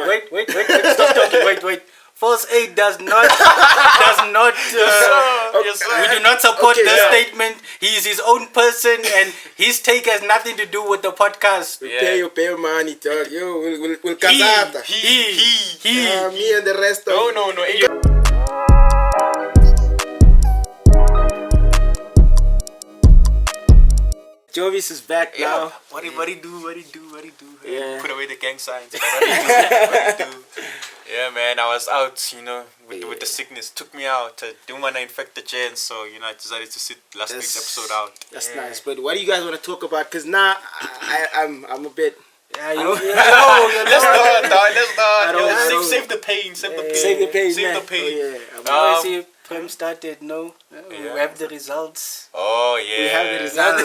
Wait. Stop talking. Wait. False 8 does not. Yes, sir. We do not support this statement. He is his own person, and his take has nothing to do with the podcast. Pay your money, dog. Yo, we'll casata. He. Me and the rest of No. Jovis is back now. What do you do? Yeah. Put away the gang signs. What do you do? Yeah, man, I was out, with the sicknss. Took me out. Didn't want to infect the gens, so, I decided to sit last week's episode out. That's nice. But what do you guys want to talk about? Because now I'm a bit... Yeah, Let's not. Save the pain. Save the pain. Oh, yeah. Prem started, we have the results. Oh, yeah. We have the results.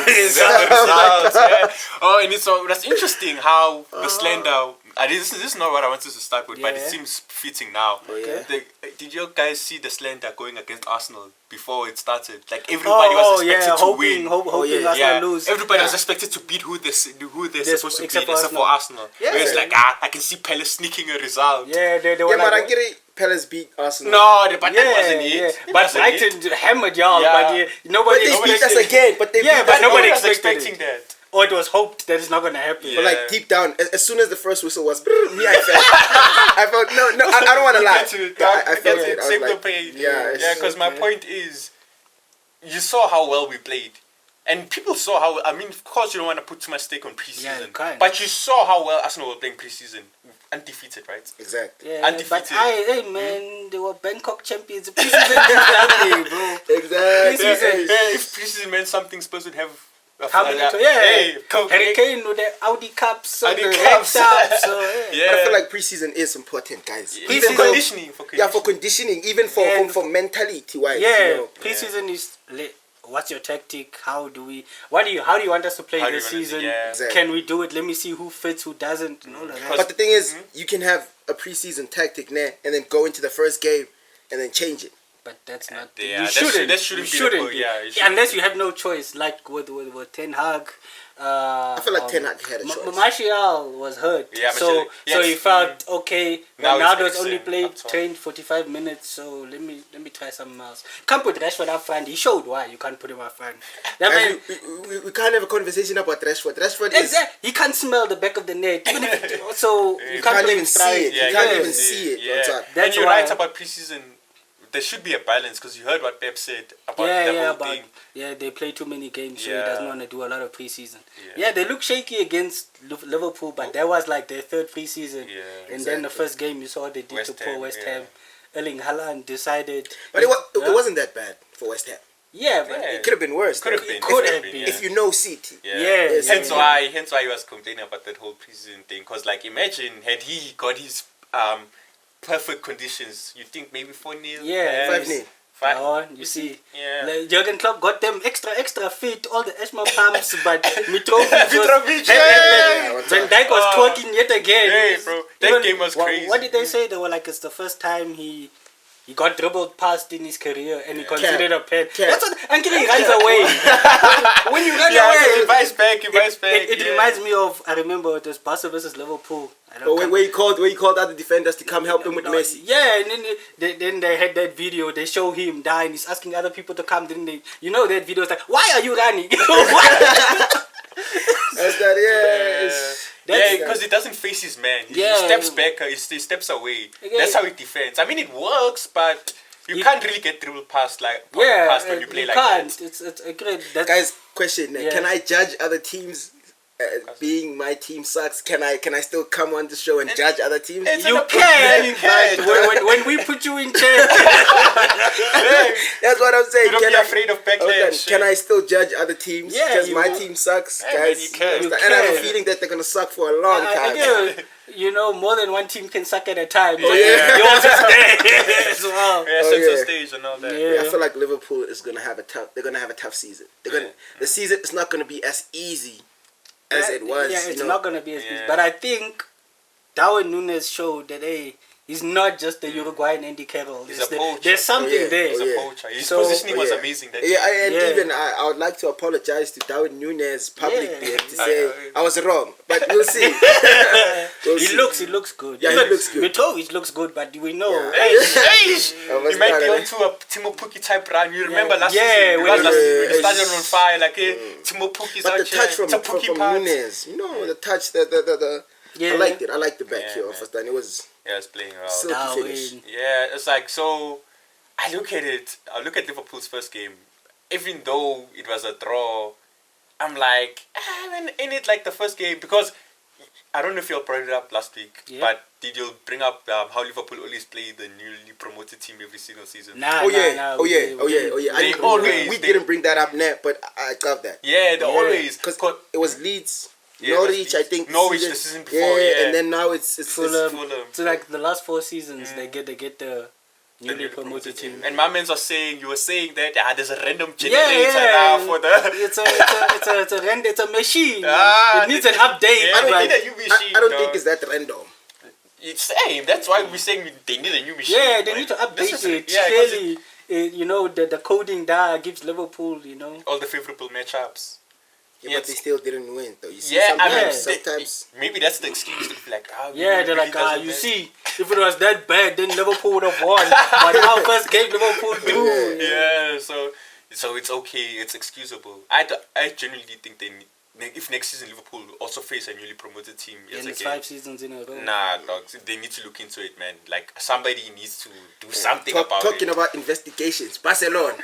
Oh, and that's interesting how the slender... This is not what I wanted to start with, but it seems fitting now. Okay. Did you guys see the slender going against Arsenal before it started? Like everybody was expected to win. Hoping Arsenal lose. Everybody was expected to beat who they're supposed to beat, except for Arsenal. Yeah. Where it's like, I can see Palace sneaking a result. Yeah, they were like... Palace beat Arsenal. No, but that wasn't it. But Brighton hammered y'all. Yeah. But nobody beat us again. But nobody was expected expecting that. Or it was hoped that it's not going to happen. But like deep down, as soon as the first whistle was, I felt no. I don't want to lie. I felt it. Save the pain. Yeah, because my point is, you saw how well we played. And people saw how, of course you don't want to put too much stake on preseason. Yeah, you can't. But you saw how well Arsenal were playing preseason. Undefeated, right? Exactly. Yeah, Undefeated. But hey man, they were Bangkok champions. Preseason didn't bro. Exactly. If preseason meant something, supposed to have Harry Kane with the Audi Cups, the Cups. So, But I feel like preseason is important, guys. Even conditioning. For conditioning, even for mentality wise. Yeah, preseason is. What's your tactic? How do you want us to play this season? Exactly. Can we do it? Let me see who fits, who doesn't, and all of that. But the thing is, you can have a preseason tactic and then go into the first game and then change it. But that's not. Yeah, you shouldn't. That shouldn't be. Unless you have no choice, like with Ten Hag. I feel like Ten Hag had a choice. Martial was hurt, so he felt okay. Ronaldo's only trained 45 minutes, so let me try something else. Can't put Rashford up front. He showed why you can't put him up front. We can't have a conversation about Rashford. Rashford he can't smell the back of the net, even if so you can't even see it. You can't even see it. Yeah. And you're right about preseason. There should be a balance because you heard what Pep said about the whole thing. Yeah, they play too many games, so he doesn't want to do a lot of preseason. Yeah, they look shaky against Liverpool, but that was like their third preseason. Yeah, and then the first game you saw what they did to poor West Ham. Erling Haaland decided. But it wasn't that bad for West Ham. Yeah, but it could have been worse. Could have been. If you know City. Yeah. Hence why he was complaining about that whole preseason thing. Because imagine had he got his perfect conditions, you think maybe 4-0? Yeah, 5-0. You see, like Jurgen Klopp got them extra fit, all the asthma pumps, but Mitrovic Van Dijk was twerking yet again. Hey, bro, that game was crazy. What did they say? They were like, it's the first time he got dribbled past in his career and he considered a pen. That's what Uncle runs away. When you run away, he buys back. It reminds me of, I remember it was Barca versus Liverpool. Where he called other defenders to come help him with Messi. Yeah, and then they had that video. They show him dying. He's asking other people to come. Didn't they? You know that video is like, why are you running? That's that. Because he doesn't face his man. He steps back. He steps away. That's how he defends. It works, but you can't really get dribbled past when you play like that. It's a great. Guys, question: can I judge other teams? Being my team sucks. Can I still come on the show and judge other teams? You can. When we put you in check. That's what I'm saying. Don't be afraid of backlash. Can I still judge other teams? Yeah, because my team sucks, guys. You can. And I have a feeling that they're gonna suck for a long time. More than one team can suck at a time. Oh, yeah. Yours is there as well. Yeah, center stage and all that. Yeah, I feel like Liverpool is gonna have a tough season. The season is not gonna be as easy as it was. Yeah, it's not gonna be as easy. But I think Darwin Núñez showed that he He's not just the Uruguayan Andy Carroll. He's a poacher. There's something there. He's a poacher. His positioning was amazing. Even I would like to apologize to Darwin Núñez publicly and to say I was wrong, but we'll see. He looks good. Yeah, he looks good. Mitrovic looks good, but we know. He might be onto a Timo Pukki type run. You remember last season? When the stadium on fire, like Timo Pukki's out there. But the touch from Núñez, the touch, I liked it. I liked the back here first time. It was. Yeah, it's playing well. Silky finish. Yeah, it's like, so I look at Liverpool's first game. Even though it was a draw, I'm like, in it like the first game, because I don't know if you all brought it up last week, but did you bring up how Liverpool always play the newly promoted team every single season? We didn't bring that up now, but I got that. Yeah, they always, because it was Leeds. Yeah, Norwich, I think. Norwich the season before, and then now it's Fulham. So like the last 4 seasons, they get the newly promoted team. And my man was saying, you were saying that there's a random generator now for the. It's a machine. It needs an update. I don't think it's that random. It's same. That's why we're saying they need a new machine. Yeah, they need to update it. Clearly, the coding there gives Liverpool, all the favorable matchups. Yeah, but they still didn't win, though. You see, sometimes maybe that's the excuse. To be like, they're like, you see, if it was that bad, then Liverpool would have won. But now, first game, Liverpool do. Yeah, so it's okay. It's excusable. I genuinely think they need. If next season Liverpool also face a newly promoted team, it's 5 seasons in a row. Nah, dogs, they need to look into it, man. Like somebody needs to do something about it. Talking about investigations, Barcelona.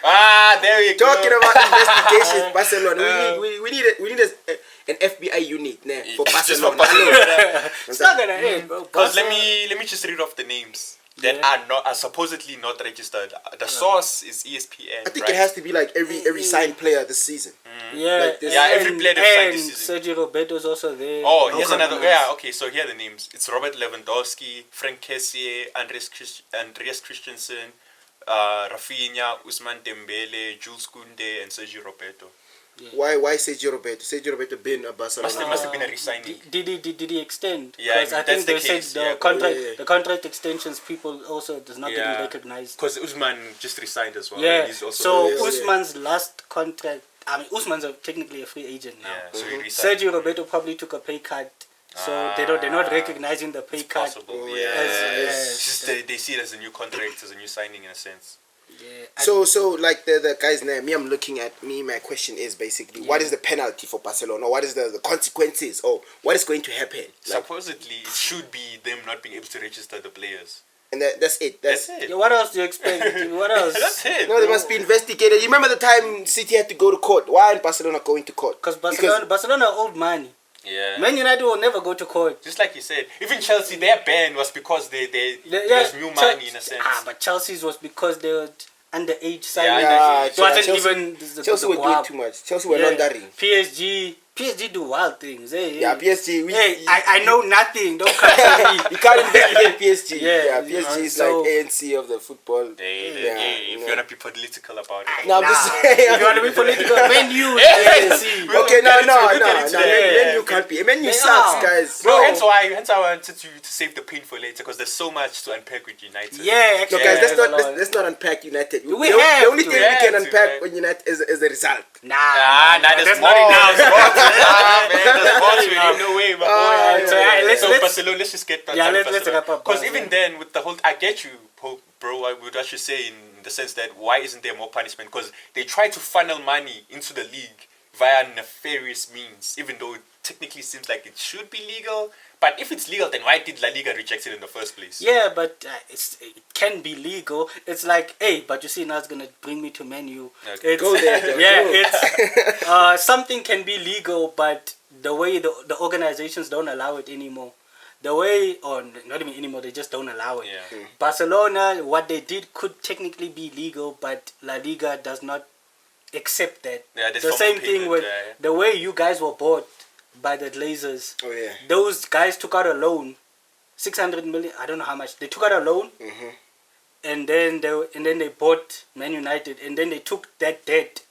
There you go. Talking about investigations, Barcelona. We need an FBI unit for Barcelona. It's not gonna end, bro. Because let me just read off the names that are supposedly not registered. The source is ESPN. I think it has to be like every signed player this season. Every player that's signed this season. Sergio Roberto's also there. Oh, here's another. Yeah, okay. So here are the names. It's Robert Lewandowski, Frank Kessie, Andreas Christensen, Rafinha, Ousmane Dembele, Jules Koundé, and Sergio Roberto. Yeah. Why Sergio Roberto? Sergio Roberto been a Barcelona. Must have been a re-signing. Did he extend? Yeah, because I think they said the contract extensions people also does not getting recognized. Because Ousmane just re-signed as well. Yeah. So Ousmane's last contract. I mean, Ousmane's technically a free agent now. Yeah, so Sergio Roberto probably took a pay cut. So they're not recognizing the pay cut. Possible, they see it as a new contract, as a new signing in a sense. Yeah. So like the guy's name, I'm looking at my question is basically what is the penalty for Barcelona? What is the consequences? Or what is going to happen? Supposedly it should be them not being able to register the players. And that's it. That's it. Yeah, what else do you expect? What else? That's it. No, they must be investigated. You remember the time City had to go to court? Why aren't Barcelona going to court? Because Barcelona old money. Yeah. Man United will never go to court. Just like you said, even Chelsea, their ban was because there was new money in a sense. But Chelsea's was because they were underage signing. It wasn't even Chelsea were doing too much. Chelsea were laundering. PSG do wild things. PSG. I know nothing. Don't come to me. You can't investigate PSG. Yeah, PSG is like ANC of the football. If you want to be political about it. No, I'm just saying. If you want to be political, when you ANC. Okay, no. When you can't be. When you sucks, guys. Bro, hence why I wanted to save the pain for later, because there's so much to unpack with United. Yeah, actually. No, guys, let's not unpack United. The only thing we can unpack with United is the result. Nah, that's not enough. There's more to it. No way, Barcelona, let's just get back to let's wrap up. Because even then, with the whole, I get you, bro. I would actually say in the sense that why isn't there more punishment? Because they try to funnel money into the league via nefarious means, even though it technically seems like it should be legal. But if it's legal, then why did La Liga reject it in the first place? Yeah, but it can be legal. It's like, hey, but you see, now it's gonna bring me to Man U. Okay. Go there. It's something can be legal, but the way the organizations don't allow it anymore. The way, or not even anymore, they just don't allow it. Yeah. Barcelona, what they did could technically be legal, but La Liga does not accept that. Yeah, the same thing with the way you guys were bought by the Glazers. Oh yeah. Those guys took out a loan, 600 million. I don't know how much. They took out a loan, and then they bought Man United, and then they took that debt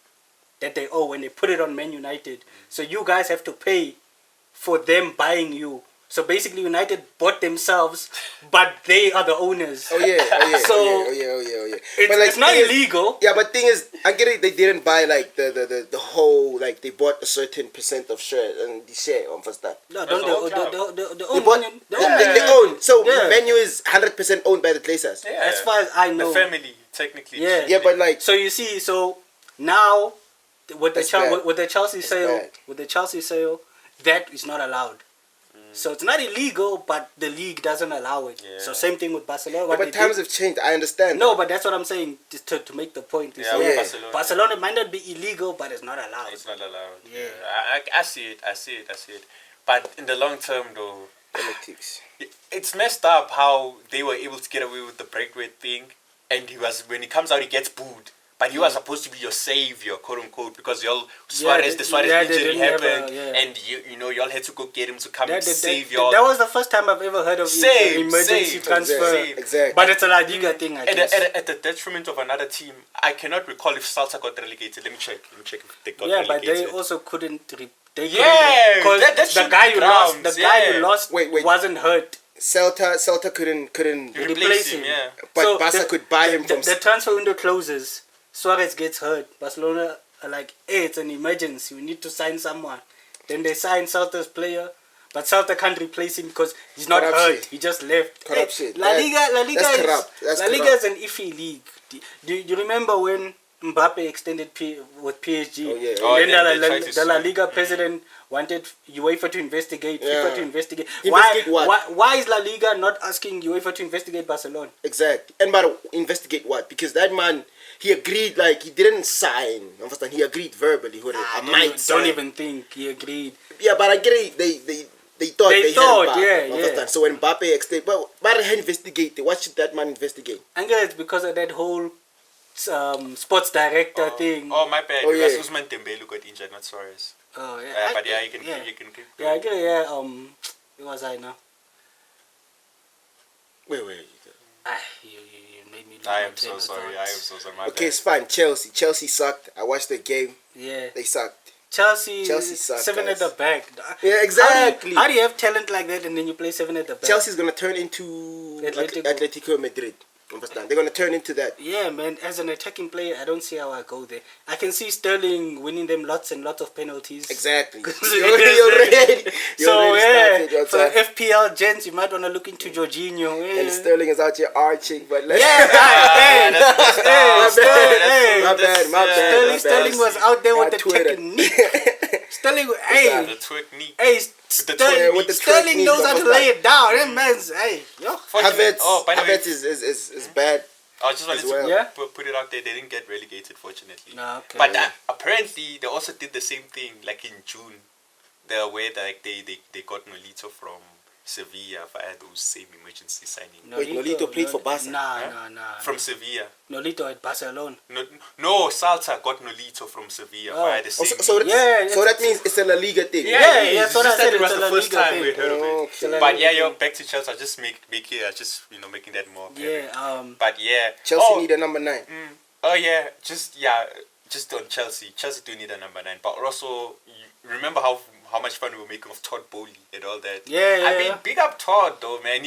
that they owe and they put it on Man United. So you guys have to pay for them buying you. So basically, United bought themselves, but they are the owners. Oh yeah. But like, It's not illegal. Yeah, but thing is, I get it. They didn't buy like the whole, like they bought a certain percent of share and the share on first that. No, That's don't the whole they They bought. own? They own. So Yeah. Menu is 100% owned by the Glazers. Yeah. As far as I know. The family, technically. Yeah. Yeah, but like. So you see, so now with the That's bad. with the Chelsea That's sale, bad. with the Chelsea sale, that is not allowed. So it's not illegal, but the league doesn't allow it. Yeah. So same thing with Barcelona. Yeah, What but they times did- have changed. I understand. No, but that's what I'm saying to make the point. Yeah, with Barcelona. Barcelona might not be illegal, but it's not allowed. It's not allowed. Yeah. I see it. I see it. But in the long term, though, Politics. it's messed up how they were able to get away with the breakaway thing, and when he comes out, he gets booed. But he was supposed to be your savior, quote unquote, because y'all Suarez, the Suarez they injury didn't have happened, a- and you know y'all had to go get him to come and save that, y'all. that was the first time I've ever heard of emergency transfer. Exactly. But it's a La Liga thing, I guess. At the detriment of another team, I cannot recall if Salsa got relegated. Let me check if they got relegated. But they also couldn't. Yeah, because that the should guy be you lost, the grounds, guy yeah. you lost Wait. wasn't hurt. Celta couldn't. You replace replace him. him, yeah. But So Barca could buy him from. the transfer window closes. Suarez gets hurt. Barcelona are like, hey, it's an emergency. We need to sign someone. Then they sign Celta's player. But Celta can't replace him because he's not Corruption. hurt. He just left. Corruption. La Liga That's corrupt. That's La Liga corrupt. is an iffy league. Do you remember when Mbappe extended with PSG? Oh, yeah. Oh, And then and then they tried to the La sue. Liga president wanted UEFA to investigate. Yeah. FIFA to investigate. Investigate what? Why is La Liga not asking UEFA to investigate Barcelona? Exactly. And but investigate what? Because that man, he agreed, like he didn't sign. Understand? He agreed verbally. I might sign. Don't even think he agreed. Yeah, but I get it. They thought They they thought, had yeah, Understand? yeah. So when Mbappe extended, well, but he investigated. What should that man investigate? I guess it's because of that whole sports director thing. Oh, my bad. Oh, It was yeah. Usman Dembele who got injured, not Suarez. Oh, yeah. But yeah, you can yeah. keep. Yeah, I get it. Yeah. Where was I now? Wait. You made me. lose I my am so train of sorry. thought. My Okay, bad. it's fine. Chelsea sucked. I watched the game. Yeah. They sucked. Chelsea suck, 7 guys. at the back. Yeah, exactly. How do you have talent like that and then you play 7 at the back? Chelsea's gonna turn into Atletico Madrid. Understand? They're gonna turn into that. Yeah, man. As an attacking player, I don't see how I go there. I can see Sterling winning them lots and lots of penalties. Exactly. You're already yeah, started, for FPL gents, you might want to look into Jorginho. Yeah. and Sterling is out here arching, but let's my bad. Sterling was out there with the Twitter. technique. Sterling, hey, The twerk hey, with the Sterling technique, knows how to lay it down. That man's, hey, yo. Havertz, Oh, by the way, Havertz is bad. I just wanted as well. to Yeah? put it out there. They didn't get relegated, fortunately. Nah, okay. But apparently, they also did the same thing, like in June. The way that they got Nolito from Sevilla via those same emergency signing. Wait, Nolito played for Barca? Nah. From Sevilla. Nolito at Barcelona. No, Salta got Nolito from Sevilla via the same. So that means it's a La Liga thing. Yeah, that's what I just said, It was it's a the La first Liga time thing. we heard of it. Okay. But yeah, back to Chelsea. I just making that more. apparent. Yeah. But yeah, Chelsea need a number 9. Oh yeah, just on Chelsea. Chelsea do need a number 9. But also, you remember how much fun we were making of Todd Bowley and all that. Yeah. I mean, big up Todd though, man.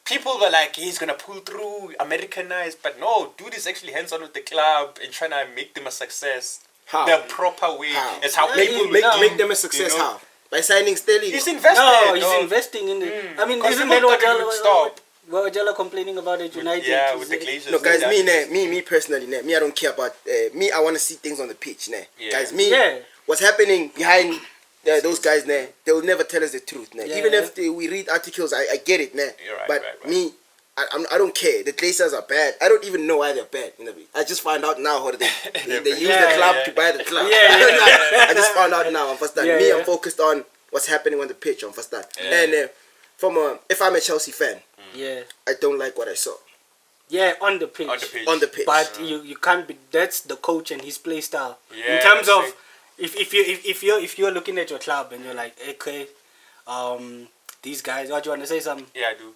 People were like, he's gonna pull through, Americanized, but no, dude is actually hands on with the club and trying to make them a success. How? The proper way. How? It's how Make people make them a success. you know? How? By signing Sterling. He's invested. No, he's dog. investing in it. I mean, 'Cause isn't people that thought he would stop. what Ojala complaining about at United? Yeah, with the Glazers. No, guys, Yeah. me personally, me, I don't care about me. I want to see things on the pitch, Yeah. Guys, Yeah. what's happening behind those guys, they will never tell us the truth, Yeah. Even if we read articles, I get it, You're right, but right. me, I don't care. The Glazers are bad. I don't even know why they're bad. I just found out now how they use the club to buy the club. Yeah. I just found out now. I'm first Yeah, me, yeah. I'm focused on what's happening on the pitch. I'm first Yeah. and if I'm a Chelsea fan, Yeah. I don't like what I saw Yeah, on the pitch. on the pitch. But you can't be. That's the coach and his play style. Yeah, In terms that's of it. if you're looking at your club and you're like, okay, these guys. What do you want to say? Something? Yeah, I do.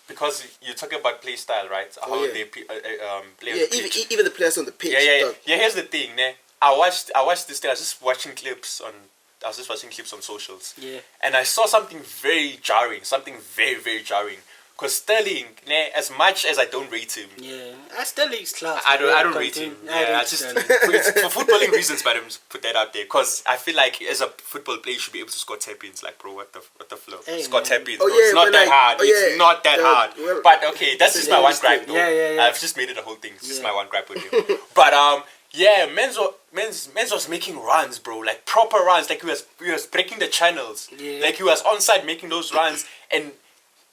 Because you're talking about play style, right? How yeah. they play Yeah, on the pitch. even the players on the pitch. Yeah. dog. Yeah, here's the thing, ne? I watched this thing. I was just watching clips on watching clips on socials. Yeah. And I saw something very jarring, very jarring. Because Sterling, as much as I don't rate him, Sterling's class. I don't rate him. Yeah, just for footballing reasons, but I'm just put that out there. Because I feel like as a football player, you should be able to score tap-ins. Like, bro, what the flow? Hey, score tap-ins, oh, bro. yeah, it's not that hard. It's not that hard. Well, but okay, that's just my one gripe, though. Yeah. I've just made it a whole thing. It's just my one gripe with him. But Men's was making runs, bro. Like proper runs. Like he was breaking the channels. Yeah. Like he was onside making those runs, and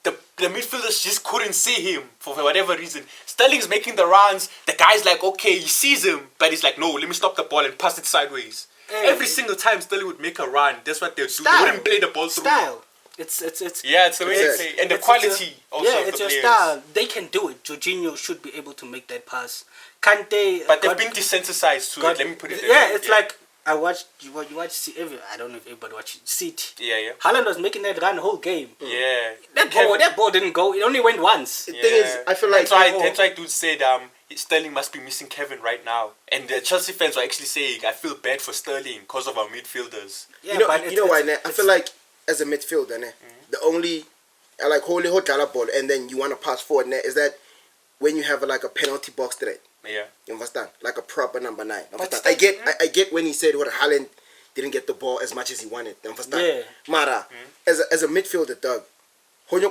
the midfielders just couldn't see him for whatever reason. Sterling's making the runs. The guy's like, okay, he sees him, but he's like, no, let me stop the ball and pass it sideways. Every single time Sterling would make a run, that's what they'd do. They wouldn't play the ball through. Style. It's the way they play. And the quality also of it's the your players. style. They can do it. Jorginho should be able to make that pass. Kante... But they've been desensitized to it. Let me put it that way. Yeah, it's like... I watched... You watch... I don't know if everybody watched City. Yeah. Haaland was making that run the whole game. Yeah. That ball didn't go. It only went once. The thing is, I feel like... That's why dude said Sterling must be missing Kevin right now. And the Chelsea fans were actually saying, I feel bad for Sterling because of our midfielders. Yeah, you know why, I feel like as a midfielder, the only... I like holy hot ball and then you want to pass forward, is that when you have like a penalty box threat. Yeah. You understand? Like a proper number 9. I get when he said what Haaland didn't get the ball as much as he wanted. You understand? Yeah. Mara, as a midfielder, dog, you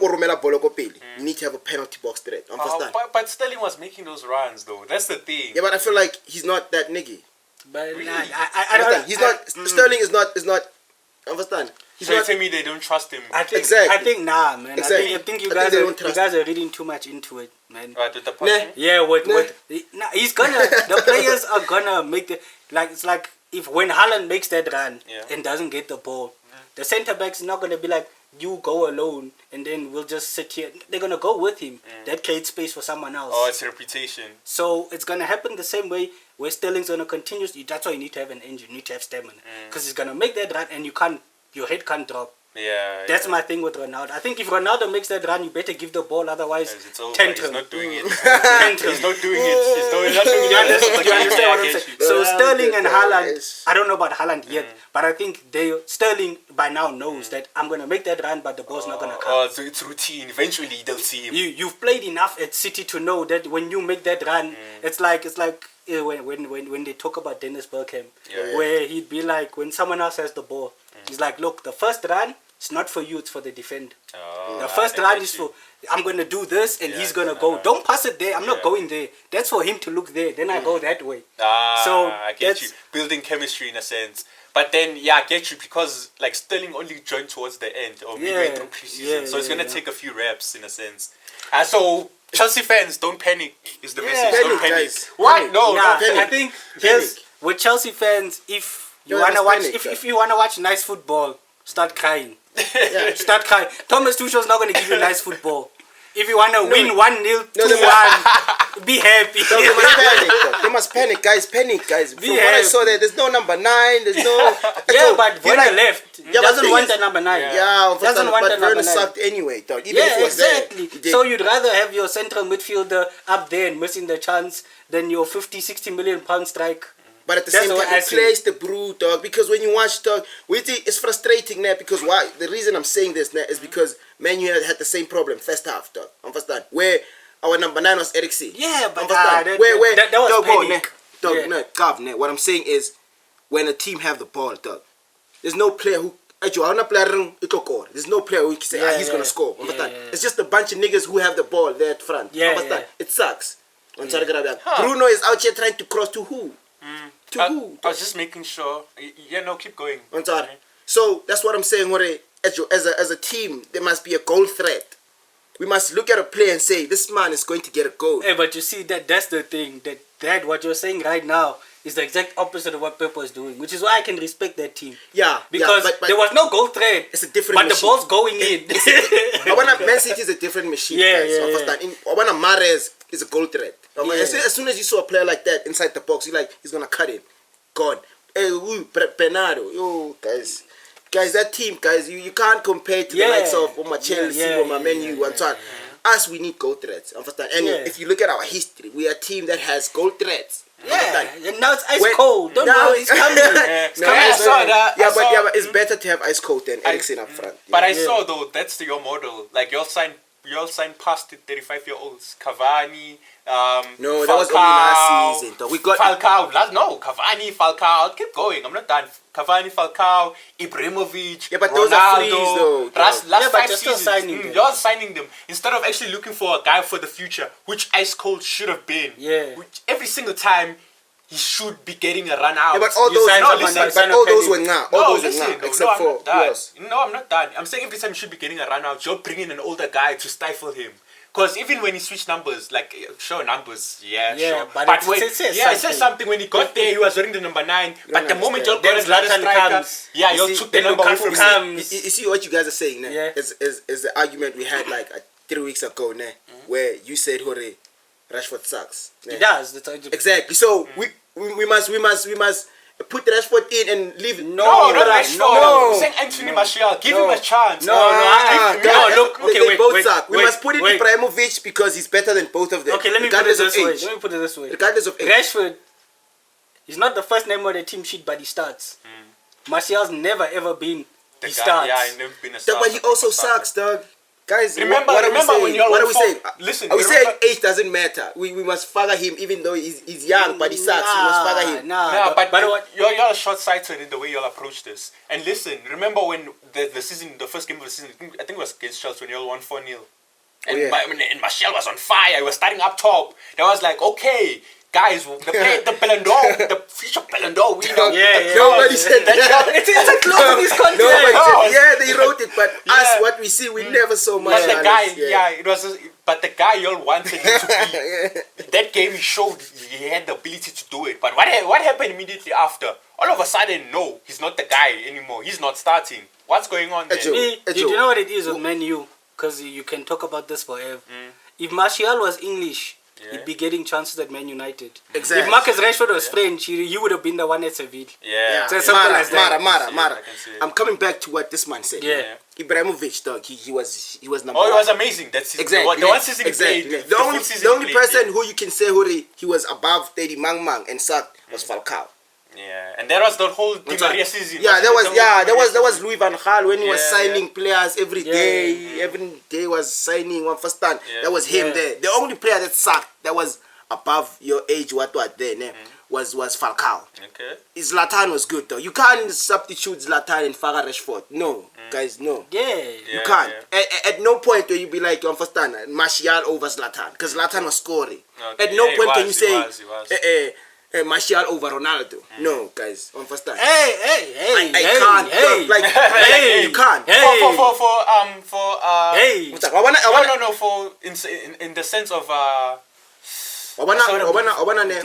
need to have a penalty box threat. You understand? But Sterling was making those runs though. That's the thing. Yeah, but I feel like he's not that niggy. But Really? I don't... He's not... Sterling is not... Understand? So you tell me they don't trust him? I think, Exactly. I think nah, man. Exactly. I think you I think they don't guys trust are reading too much into it, man. Right, with the passing? Yeah, he's gonna... the players are gonna make the... Like, it's like, if when Haaland makes that run and doesn't get the ball, the centre-back's not gonna be like, you go alone and then we'll just sit here. They're gonna go with him. That creates space for someone else. Oh, it's a reputation. So it's gonna happen the same way where Sterling's gonna continue. That's why you need to have an engine. You need to have stamina because he's gonna make that run and your head can't drop. Yeah. That's my thing with Ronaldo. I think if Ronaldo makes that run, you better give the ball. Otherwise, it's over. tantrum. He's not doing it. Tantrum. He's not doing it. He's not doing You it. understand what I'm saying? So Sterling and Haaland, is- I don't know about Haaland yet, but I think Sterling by now knows that I'm gonna make that run, but the ball's not gonna come. Oh, so it's routine. Eventually they'll see him. You've played enough at City to know that when you make that run, it's like when they talk about Dennis Bergkamp, where he'd be like, when someone else has the ball, he's like, look, the first run, it's not for you, it's for the defender. Oh, The first run is for, I'm going to do this and he's going to go. Don't pass it there. I'm not going there. That's for him to look there. Then I go that way. So I get you. Building chemistry in a sense. But then, I get you because like Sterling only joined towards the end or midway through preseason. So it's going to take a few reps in a sense. So Chelsea fans, don't panic is the message. Don't panic. Guys. What? No, I think with Chelsea fans, if you want to watch, if you want to watch nice football, start crying. Start crying. Thomas Tuchel's not going to give you nice football. If you want to win 1-0, 2-1, be happy. No, they must panic. They must panic, guys. Panic, guys. From what I saw there's no number 9. There's no... but Werner left. He doesn't want the number 9. Doesn't want the number 9. But Werner sucked anyway, dog. Even if he was exactly. There, so you'd rather have your central midfielder up there and missing the chance than your 50-60 million pound strike. But at the same time, it plays the brew, dog. Because when you watch, dog, it's frustrating now. Because why? The reason I'm saying this now is because Man U had the same problem first half, dog. Understand? Where our number 9 was Eriksen. Yeah, but that was panic. Dog, what I'm saying is, when a team have the ball, dog, there's no player who. There's no player who can say, he's gonna score. It's just a bunch of niggas who have the ball there at front. It sucks. Bruno is out here trying to cross to who? I was just making sure. Keep going. So that's what I'm saying. As a team, there must be a goal threat. We must look at a player and say, this man is going to get a goal. Hey, but you see, that's the thing. That what you're saying right now is the exact opposite of what Pep was doing, which is why I can respect that team. Yeah. Because there was no goal threat. It's a different machine. But the ball's going in. Man City is a different machine. Mahrez is a goal threat. As soon as you saw a player like that inside the box, you're like, he's going to cut it. Gone. Hey, Bernardo. Yo, guys, that team, guys, you can't compare to the likes of Chelsea or Man U and so on. Us, we need goal threats. Understand? And if you look at our history, we are a team that has goal threats. Yeah, and now it's ice cold. Don't worry, it's coming. It's coming. I saw that. But it's better to have ice cold than Eriksen up front. But I saw though that's your model. Like you'll sign past the 35-year-olds. Cavani. No, Falcao, that was only last season. We got Falcao. Cavani, Falcao. I'll keep going. I'm not done. Cavani, Falcao, Ibrahimovic. Yeah, but those are frees though. Last but 5 you're still seasons, signing them. you're signing them instead of actually looking for a guy for the future, which ice cold should have been. Yeah. Which every single time he should be getting a run out. Yeah, but all You those, sign no, someone listen, that but sign a all those penny. were not. All those were not, except for yours. No, I'm not done. I'm saying every time you should be getting a run out, you're bringing an older guy to stifle him. Because even when he switched numbers, like, sure, numbers, sure. But it says something. When he got there, he was wearing the number 9. But the moment you're going to Zlatan comes. you took the number away from him. You see what you guys are saying, né? Yeah. Is the argument we had like 3 weeks ago, né? Where you said, "Hore, Rashford sucks." Né? It does. That's argument. Exactly. So we must put Rashford in and leave. No, not Rashford. No. I'm saying Anthony Martial. Give him a chance. Look, okay, they wait, both wait, suck. We wait, must put in wait. Ibrahimovic because he's better than both of them. Okay, let me put it this way. Regardless of age. Rashford, he's not the first name on the team sheet, but he starts. Martial's never ever been. He starts. Yeah, he's never been a starter. But he also sucks, dog. Guys, remember when you're what are we saying? Listen, are we saying age doesn't matter? We must father him even though he's young, but he sucks. We must father him. But you're short-sighted in the way you'll approach this. And listen, remember when the first game of the season, I think it was against Chelsea when you all won 4-0. And Martial was on fire. He was starting up top. That was like, okay, guys, the Ballon d'Or, the future Ballon d'Or winner. Nobody said that. It's a clause in his contract. They wrote it, but us, what we see, we never saw much. But the guy, but the guy y'all wanted him to be. That game he showed he had the ability to do it. But what happened immediately after? All of a sudden, no, he's not the guy anymore. He's not starting. What's going on there? Do you know what it is with Man U? Because you can talk about this forever. If Martial was English, he'd be getting chances at Man United. Exactly. If Marcus Rashford was French, he would have been the one at Seville. So Mara. I'm coming back to what this man said. Ibrahimovic, dog, he was number one. He was amazing. That's exactly the one season he played. The only person who you can say he was above 30 mang and sucked was Falcao. Yeah, and that was the whole Di Maria season. That was Louis van Gaal when he was signing players every day. Every day was signing one first time. That was him there. The only player that sucked that was above your age was Falcao. Okay. Zlatan was good though. You can't substitute Zlatan and Farah Rashford. No, guys, no. You can't. At no point will you be like on first time Martial over Zlatan because Zlatan was scoring. At no point can you say Martial over Ronaldo. No, guys, on first time. I can't. You can't. In the sense of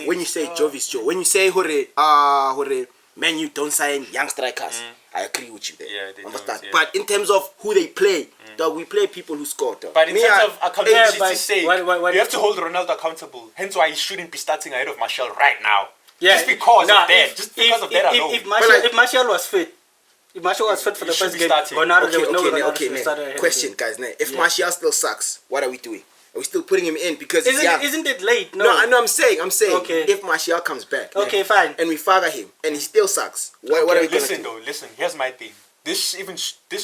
when you say Jovis Joe, when you say hore Man U don't sign young strikers, I agree with you there. They understand? don't, But in terms of who they play, dog, we play people who score. Dog. But in terms of accountability, sake, you have to hold Ronaldo accountable. Hence why he shouldn't be starting ahead of Martial right now. Just because of that. Just because of that alone. If Martial was fit, for the first game, Ronaldo Question, guys. If Martial still sucks, what are we doing? Are we still putting him in because he's young? Isn't it late? No, I'm saying okay. If Martial comes back, fine, and we father him and he still sucks, what are we going to do? Listen, here's my thing. This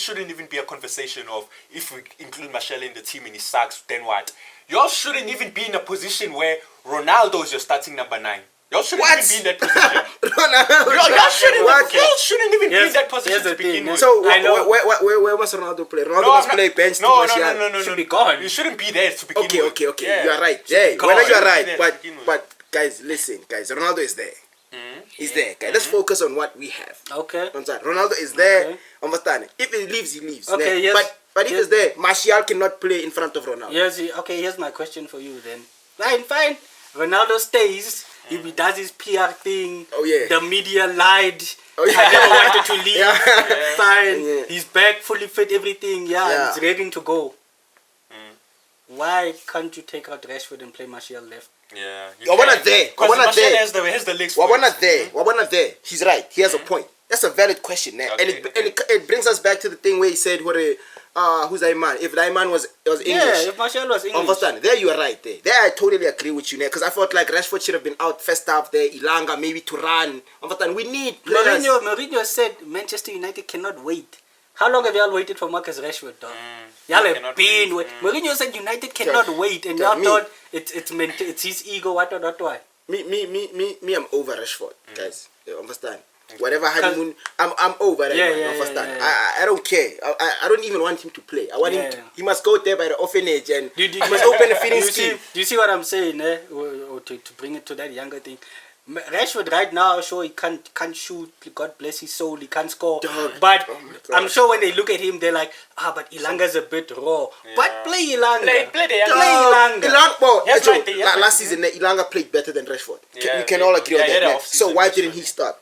shouldn't even be a conversation of if we include Martial in the team and he sucks, then what? Y'all shouldn't even be in a position where Ronaldo is your starting number 9. Y'all shouldn't even be in that position. Y'all shouldn't even be in that position to begin with. So where must Ronaldo play? Ronaldo must play bench to Martial. No. Should be gone. You shouldn't be there to begin with. Okay. Yeah. You are right. You are right. But guys, listen, guys. Ronaldo is there. He's there. Guys. Let's focus on what we have. Okay. Ronaldo is there. Understand? If he leaves, he leaves. Okay. Yes. But if he's there, Martial cannot play in front of Ronaldo. Yes. Okay. Here's my question for you then. Fine. Ronaldo stays. If he does his PR thing, the media lied. I never wanted to leave. Fine. He's back, fully fit, everything. He's ready to go. Why can't you take out Rashford and play Martial left? Wabona there. Has the legs. Wabona there. He's right. He has a point. That's a valid question. And it brings us back to the thing where he said, who's that man? If that man was English. Yeah, if Martial was English. Understand? There you are right there. There I totally agree with you, because I felt like Rashford should have been out first half there, Ilanga maybe to run. Understand? We need players. Mourinho said Manchester United cannot wait. How long have y'all waited for Marcus Rashford, dog? Y'all have been waiting. Mourinho said United cannot wait, and y'all thought it's his ego, what. Me, I'm over Rashford, guys. You understand? Whatever honeymoon, I'm over it. Understand? I don't care. I don't even want him to play. I want him to, he must go there by the orphanage and he must open a feeding scheme. Do you see what I'm saying, or to bring it to that younger thing? Rashford right now, sure, he can't shoot. God bless his soul, he can't score. But I'm sure when they look at him, they're like, but Ilanga's a bit raw. But play Ilanga. Play Ilanga. Last season, Ilanga played better than Rashford. We can all agree on that. So why didn't he start?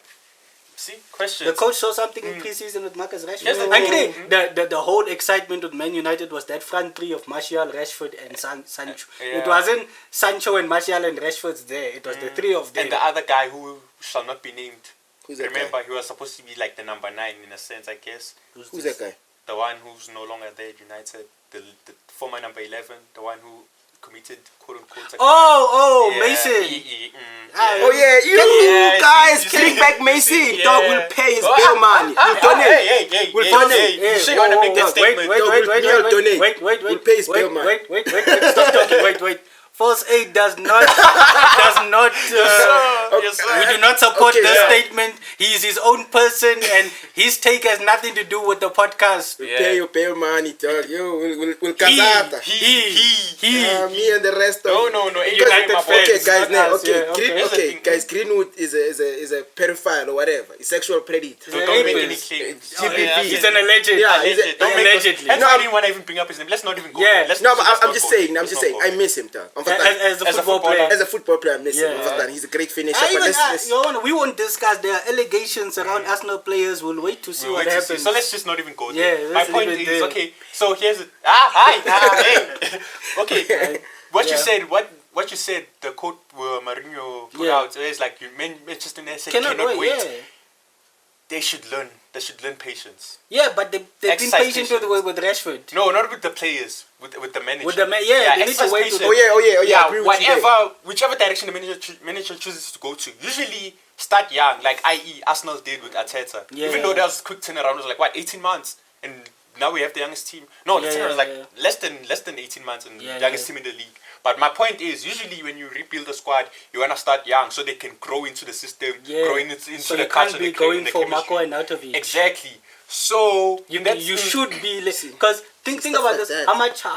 See, questions. The coach saw something in pre-season with Marcus Rashford. The whole excitement with Man United was that front three of Martial, Rashford, and Sancho. It wasn't Sancho and Martial and Rashford's there. It was the three of them. And the other guy who shall not be named. Who's that Remember, guy? he was supposed to be like the number 9 in a sense, I guess. Who's that guy? The one who's no longer there at United. The former number 11. The one who committed quote-unquote... Mason. You guys, bring back Mason. Dog will pay his bill money. We'll donate. We'll donate. You sure you want to make that statement? Wait. We'll pay his bill money. Wait. Stop talking. Wait. False 8 does not we do not support this statement. He is his own person and his take has nothing to do with the podcast. We'll pay your bill money, dog. We'll casata. Me and the rest of No. Guys, Greenwood is a pedophile or whatever. He's sexual predator. So don't make any claims. He's an alleged. Allegedly. I didn't want to even bring up his name. Let's not even go there. I'm just saying. I miss him, dog. As a football player. As a football player, I miss him. He's a great finisher. We won't discuss. There are allegations around Arsenal players. We'll wait to see what happens. So let's just not even go there. My point is, there. okay, so here's... hey. Okay, what you said, the quote Mourinho put out, is like, Manchester United cannot wait. They should learn patience. Yeah, but they've been patient with Rashford. No, not with the players, with the manager. They need to wait. Whichever direction the manager chooses to go to. Usually start young, like i.e. Arsenal did with Arteta. Even though there was a quick turnaround, it was like 18 months, and now we have the youngest team. No, the turnaround was like less than 18 months, and the youngest team in the league. But my point is, usually when you rebuild a squad, you want to start young so they can grow into the system, grow into so the culture. So you can't be going for Marco and Arnautovic. Exactly. So you should be listening. Because think about this. How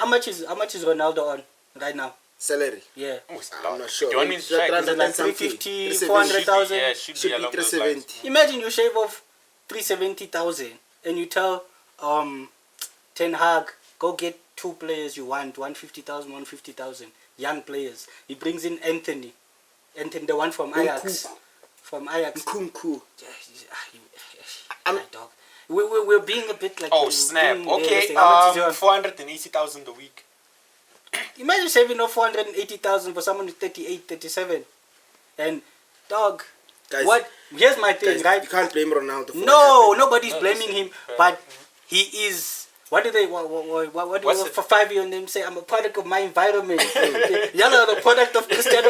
much is Ronaldo on right now? Salary. Yeah. I'm not sure. Do you want me to check? 350, 400,000. Yeah, should be 370. Imagine you shave off 370,000 and you tell Ten Hag, go get 2 players you want, 150,000, young players. He brings in Anthony, the one from Ajax. Nkunku. Dog. We're being a bit like... Oh, snap. Okay, 480,000 a week. Imagine saving off 480,000 for someone who's 38, 37. And, dog, guys, here's my thing, guys, right? You can't blame Ronaldo. Nobody's blaming him, but he is... What do for 5 years name say? I'm a product of my environment. Y'all are the product of Cristiano.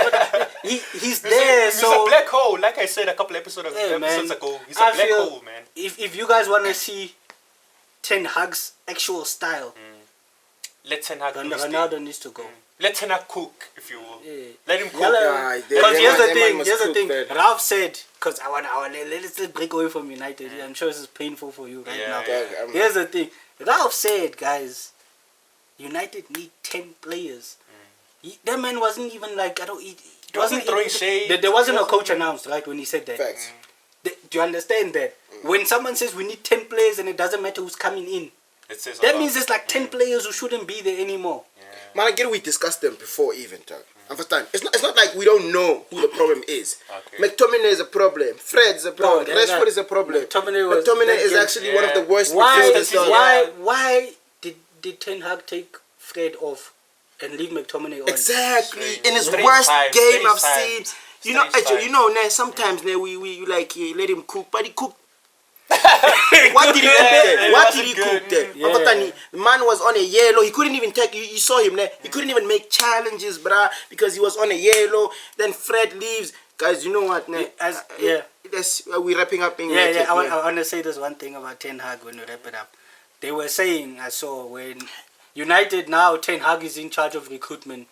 He's there. He's a black hole. Like I said a couple episodes ago, he's a black hole, man. If you guys want to see Ten Hag's actual style, let Ten Hag Ronaldo needs to go. Let Ten Hag cook, if you will. Yeah. Let him cook. Because here's the thing. Ralph said, because I want let's break away from United. I'm sure this is painful for you right now. Here's the thing. Ralph said, guys, United need 10 players. That man wasn't even like, he wasn't throwing shade. There wasn't a coach announced, right, when he said that. Facts. Do you understand that? When someone says we need 10 players and it doesn't matter who's coming in, that means there's like 10 players who shouldn't be there anymore. Man, I get we discussed them before even, Doug. Understand? It's not like we don't know who the problem is. McTominay is a problem. Fred's a problem. Rashford is a problem. McTominay is actually one of the worst midfielders. Why did Ten Hag take Fred off and leave McTominay on? Exactly. In his worst game I've seen. You know, sometimes we like let him cook, but he cooked. What did he cook there? it What wasn't did he good. cook there? Yeah. The man was on a yellow. He couldn't even take. You saw him there. He couldn't even make challenges, bruh, because he was on a yellow. Then Fred leaves. Guys, you know what? We're wrapping up. I want to say this one thing about Ten Hag when we wrap it up. They were saying, I saw, when United now, Ten Hag is in charge of recruitment,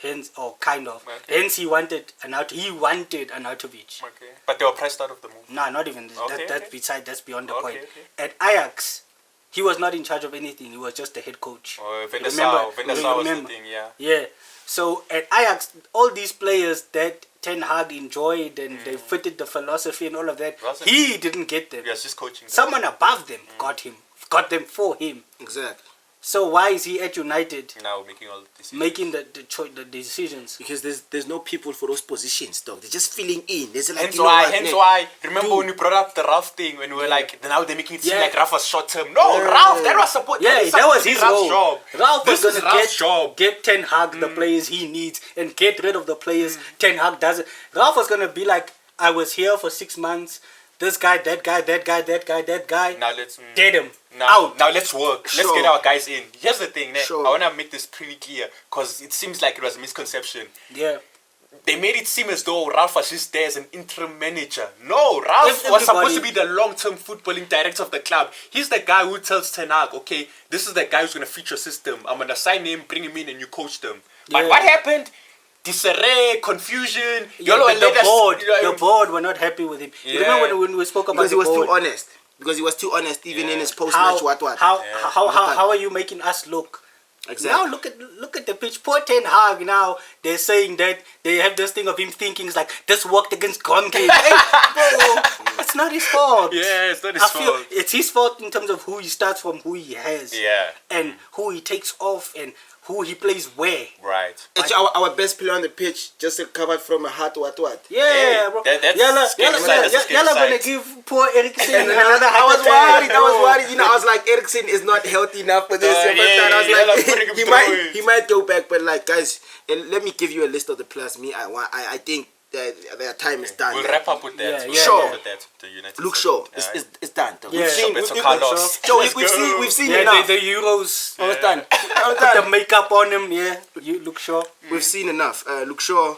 hence, or kind of. Okay. Hence, he wanted Arnautovic. Okay. But they were pressed out of the move. No, not even this. Okay, That's beyond the point. Okay. At Ajax, he was not in charge of anything. He was just the head coach. Van der Sar was the thing, yeah. Yeah. So at Ajax, all these players that Ten Hag enjoyed and they fitted the philosophy and all of that, he didn't get them. Yes, just coaching them. Someone above them got them for him. Exactly. So why is he at United now making all the decisions? making the decisions? Because there's no people for those positions, dog. They're just filling in. There's like, hence why. Remember when you brought up the Ralph thing when we were like, now they're making it seem like Ralph was short term. No, Ralph, that was support. Yeah, that was his role. Job. Ralph was This is Ralph's going job. to get Ten Hag the players he needs and get rid of the players Ten Hag doesn't. Ralph was going to be like, I was here for 6 months. This guy, that guy. Now let's Get him now out. let's work. Sure. Let's get our guys in. Here's the thing, Sure. I want to make this pretty clear because it seems like it was a misconception. Yeah. They made it seem as though Ralph was just there as an interim manager. No, Ralph was supposed to be the long-term footballing director of the club. He's the guy who tells Ten Hag, okay, this is the guy who's going to feed your system. I'm going to sign him, bring him in, and you coach them. But what happened? Disarray, confusion. The board were not happy with him. You remember when we spoke about because he was too honest. Because he was too honest, even in his post-match. How are you making us look? Exactly. Now look at the pitch. Poor Ten Hag. Now they're saying that they have this thing of him thinking it's like this worked against Gomke. It's not his fault. Yeah, it's not his fault. It's his fault in terms of who he starts from, who he has, and who he takes off, and who he plays where. Right. Actually, our best player on the pitch just recovered from a heart what. Yeah, bro. Yalla gonna give poor Eriksen another I was worried. You know, I was like, Eriksen is not healthy enough for this. I was like, he might go back, but like, guys, let me give you a list of the players. I think that their time is done. We'll wrap up with that. Luke Shaw, it's done. Yeah. We've seen enough. The Euros. It's done. Put the makeup on him. Yeah, Luke Shaw. We've seen enough. Luke Shaw.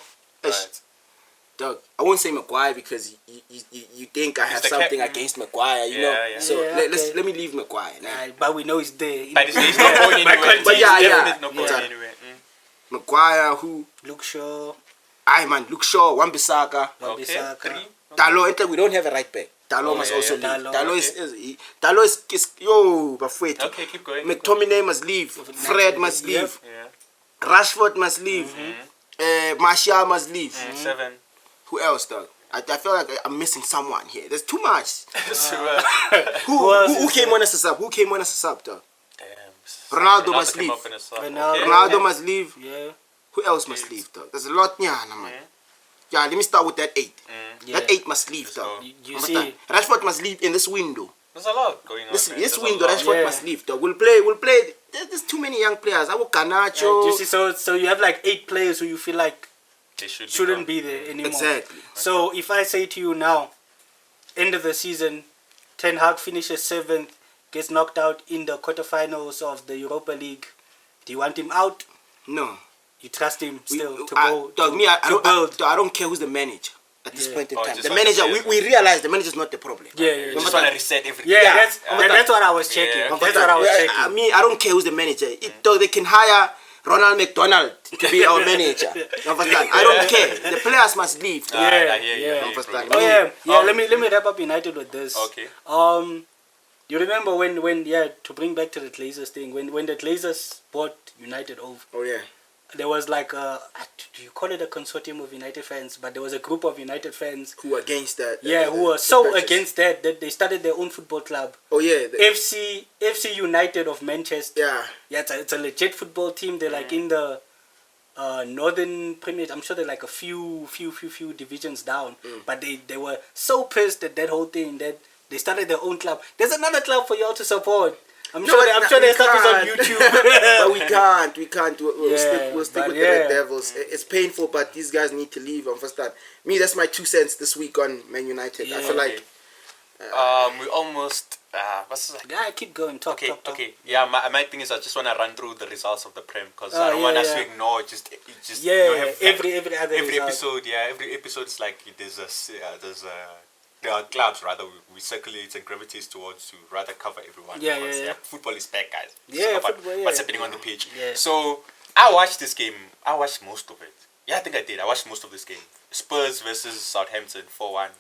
Dog, I won't say Maguire because you think I have something against Maguire, you know. So let me leave Maguire. But we know he's there. But he's not going anywhere. But Not going anywhere. Maguire, who? Luke Shaw. Luke Shaw, Wan-Bissaka. Talo, we don't have a right back. Talo must also leave. Talo is Bafweto. Okay, keep going. McTominay must leave. Fred must leave. Rashford must leave. Martial must leave. 7. Who else, dog? I feel like I'm missing someone here. There's too much. Who came on as a sub? Dog? Ronaldo must leave. Ronaldo must leave. Yeah. Who else must leave, dog? There's a lot, man. Yeah, let me start with that 8. That 8 must leave, dog. You see, Rashford must leave in this window. There's a lot going on. This window, Rashford must leave, dog. We'll play. There's too many young players. I will Garnacho. you see, so you have like 8 players who you feel like they shouldn't be there anymore. Exactly. So if I say to you now, end of the season, Ten Hag finishes 7th, gets knocked out in the quarterfinals of the Europa League. Do you want him out? No. You trust him still to build? I don't care who's the manager at this point in time. The manager, we realize the manager is not the problem. You just want to reset everything. That's what I was checking. That's what I was checking. I don't care who's the manager. They can hire Ronald Mcdonald to be our manager. I don't care. The players must leave. Let me wrap up United with this. Okay. You remember when to bring back to the Glazers thing, when the Glazers bought United over. Oh yeah. There was like do you call it a consortium of United fans? But there was a group of United fans who were against that. Who were so against that they started their own football club. Oh yeah. FC United of Manchester. Yeah. It's a legit football team. They're like in the Northern Premier. I'm sure they're like a few divisions down. But they were so pissed at that whole thing that they started their own club. There's another club for y'all to support. I'm sure their stuff is on YouTube. But we can't. We'll stick with the Red Devils. It's painful, but these guys need to leave on first time. Me, that's my 2 cents this week on Man United. I feel like We almost. What's that? Yeah, keep going. Talk. Yeah, my thing is I just want to run through the results of the Prem because I don't want us to ignore just you know, have, every other every result. episode. Yeah, every episode is like there are clubs rather we circulate and gravitate towards to rather cover everyone. Football is back, guys. Yeah, football, what's happening on the pitch. Yeah. So I watched this game. I watched most of it. Yeah, I think I did. I watched most of this game. Spurs versus Southampton 4-1.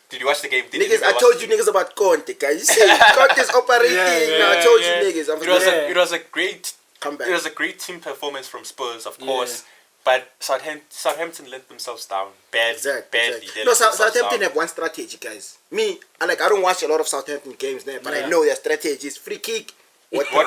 Did you watch the game? I told you niggas about Conte, guys. You see, Conte's operating. I told you niggas. It was a great comeback. It was a great team performance from Spurs, of course. But Southampton let themselves down badly. Badly. No, Southampton have one strategy, guys. Me, I don't watch a lot of Southampton games there, but I know their strategy is free kick. Ward-Prowse,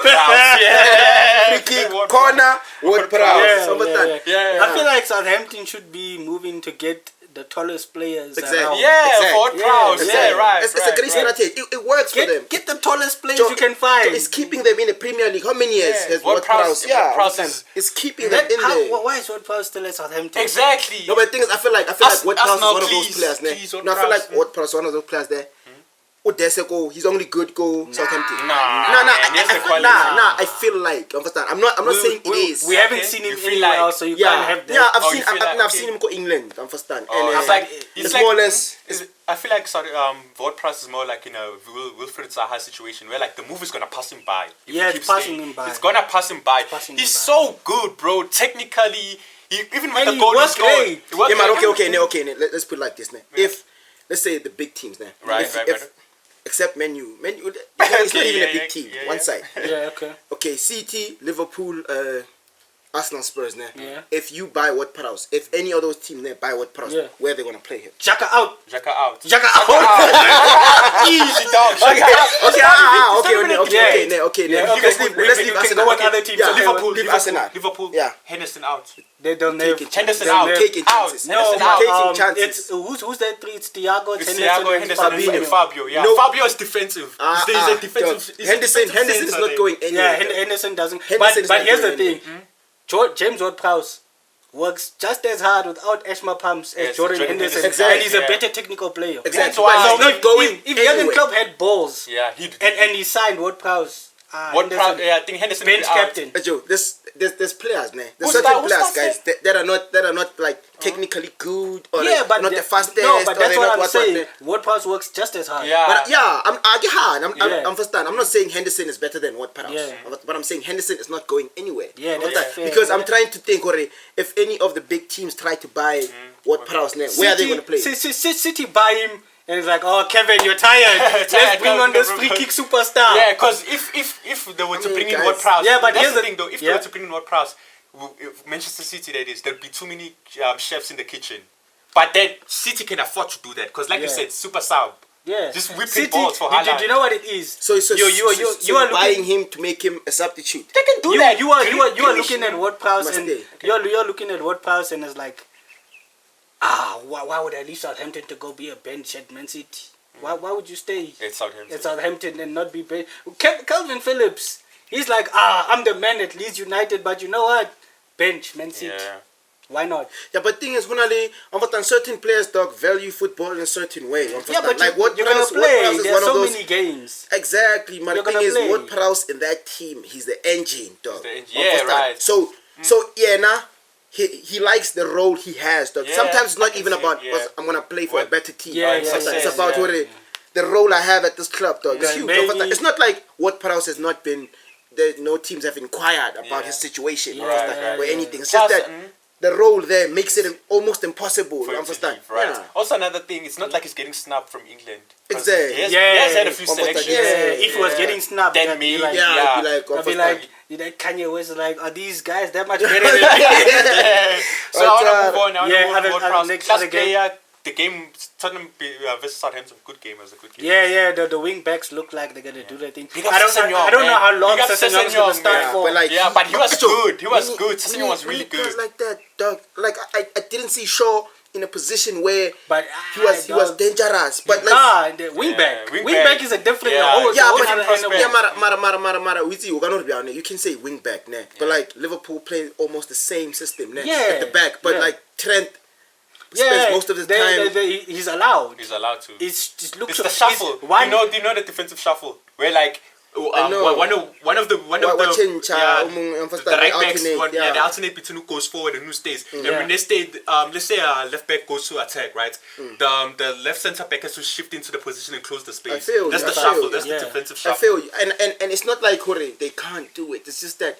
free kick, corner, Ward-Prowse. I feel like Southampton should be moving to get the tallest players around. Ward-Prowse. Right. It's a great strategy. It works for them. Get the tallest players you can find. It's keeping them in the Premier League. How many years has Ward-Prowse? It's keeping them in there. Why is Ward-Prowse still at Southampton? Exactly. No, but the thing is, I feel like Ward-Prowse is one of those players. I feel like Ward-Prowse is one of those players there. Udeseko, he's only good go Southampton. I feel like I'm not saying it is. We haven't seen him anywhere else, so you can't have that. I've seen him go England. understand? It's more or less. I feel like Ward-Prowse is more like in a Wilfred Zaha situation where like the move is gonna pass him by. It's passing him by. It's gonna pass him by. He's so good, bro. Technically, even with the goal he scored. Okay. Let's put it like this. If let's say the big teams now. Right. Except Man U. It's not even a big team. One side. Okay, City, Liverpool, Arsenal, Spurs now. Yeah. If you buy Ward-Prowse, if any of those teams there buy Ward-Prowse, where are they gonna play him? Xhaka out. Easy dog. Let's leave Arsenal. Leave Liverpool. Yeah. Henderson out. They don't have Henderson out. Taking chances. No, taking chances. Who's that three? It's Thiago, Henderson, and Fabio. Yeah, Fabio is defensive. He's a defensive. Henderson is not going anywhere. Yeah, Henderson doesn't. But here's the thing. James Ward-Prowse works just as hard without Ashma pumps as Jordan Henderson, and he's a better technical player. Exactly. But he's not going if Jurgen Klopp had balls, and he signed Ward-Prowse. I think Henderson bench captain. Joe, there's players, man. There's certain players, guys, that are not like technically good or but not the fastest. No, but that's what I'm saying. Ward-Prowse works just as hard. I get hard. I'm understand. I'm not saying Henderson is better than Ward-Prowse, but I'm saying Henderson is not going anywhere. That's fair. Because I'm trying to think, if any of the big teams try to buy Ward-Prowse, where are they going to play? City buy him. And it's like, oh, Kevin, you're tired. Let's bring on this free kick superstar. Yeah, because if they were to bring in Ward-Prowse, but that's the thing though. If they were to bring in Ward-Prowse, Manchester City, that is, there'd be too many chefs in the kitchen. But then City can afford to do that because, like you said, super sub. Yeah, just whipping balls for Haaland. Do you know what it is? So you are buying him to make him a substitute. They can do that. You are looking at Ward-Prowse and you're looking at Ward-Prowse and it's like, why would I leave Southampton to go be a bench at Man City? Why would you stay at Southampton and not be bench? Calvin Phillips, he's like, I'm the man at Leeds United, but you know what? Bench, Man City. Yeah. Why not? Yeah, but thing is, certain players value football in a certain way. Yeah, but like you're gonna play. There's so many games. Exactly. My thing is, Ward-Prowse in that team, he's the engine, dog. Yeah, right. So he likes the role he has, dog. Sometimes it's not even about I'm gonna play for a better team. It's about the role I have at this club, dog. It's huge. It's not like Ward-Prowse has not been. No teams have inquired about his situation or anything. It's just that the role there makes it almost impossible. You understand? Right. Yeah. Also, another thing, it's not like he's getting snubbed from England. Exactly. He has had a few selections. If he was getting snubbed, then maybe. I'd be like, Kanye West is like, are these guys that much better than me? So I want to move on. Last player, the game, Tottenham versus Southampton, good game. It was a good game. The wing backs look like they're gonna do their thing. I don't know how long Sessegnon is gonna start for. But he was good. He was good. Sessegnon was really good. Like that, dog. Like I didn't see Shaw in a position where he was dangerous. But the wing back is a different you can say wing back, but like Liverpool play almost the same system, at the back, but like Trent. spends most of the time. He's allowed. He's allowed to. It's just look. It's the shuffle. Do you know the defensive shuffle where like one of the right backs they alternate between who goes forward and who stays. And when they stay, let's say a left back goes to attack, right? The left centre back has to shift into the position and close the space. That's the shuffle. That's the defensive shuffle. I feel you. And it's not like they can't do it. It's just that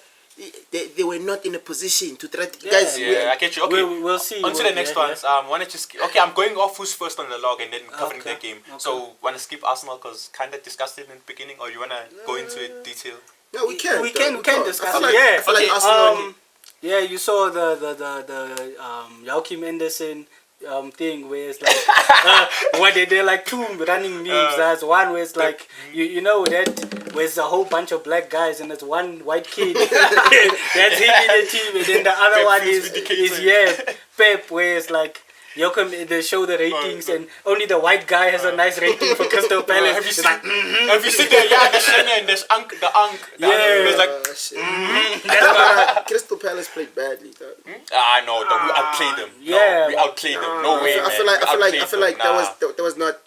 they were not in a position to try to guys. I get you. Okay, we'll see. On to the next ones. Wanna just I'm going off who's first on the log and then covering the game. So wanna skip Arsenal because kind of discussed it in the beginning, or you wanna go into it detail? No, we can. We can discuss it. I feel like Arsenal. Yeah, you saw the Joachim Henderson thing where it's like what they're like two running memes. There's one where it's like you know that where it's a whole bunch of black guys and there's one white kid that's him in the team, and then the other one is Pep, where it's like Joachim, they show the ratings and only the white guy has a nice rating for Crystal Palace. Have you seen the Shania and the Unk? There's like Crystal Palace played badly. No, we outplayed them. We outplayed them. No way. I feel like that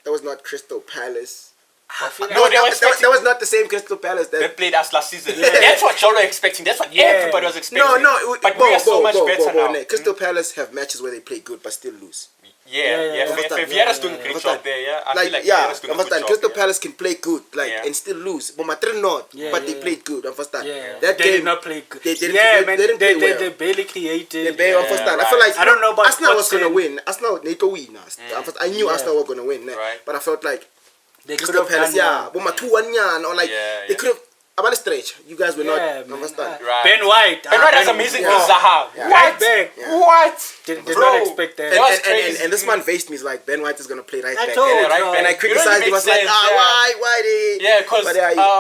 was not Crystal Palace. That was not the same Crystal Palace that they played us last season. That's what y'all were expecting. That's what everybody was expecting. But we are so much better now. Crystal Palace have matches where they play good but still lose. Vieira's doing a great job there. I feel like Vieira's doing a good job. Crystal Palace can play good and still lose. But Madrid not. But they played good. Understand? That they did not play good. They didn't play well. They barely created. They barely understand. I feel like I don't know about Arsenal was gonna win. Arsenal need to win. I knew Arsenal were gonna win. But I felt like they Crystal Palace, but my 2-1 or like they could have. About a stretch, you guys were not. Understand? Ben White has amazing Zaha. What? Did not expect that. And this man faced me. He's like, Ben White is gonna play right back. And I criticized him. I was like, why they? Yeah, because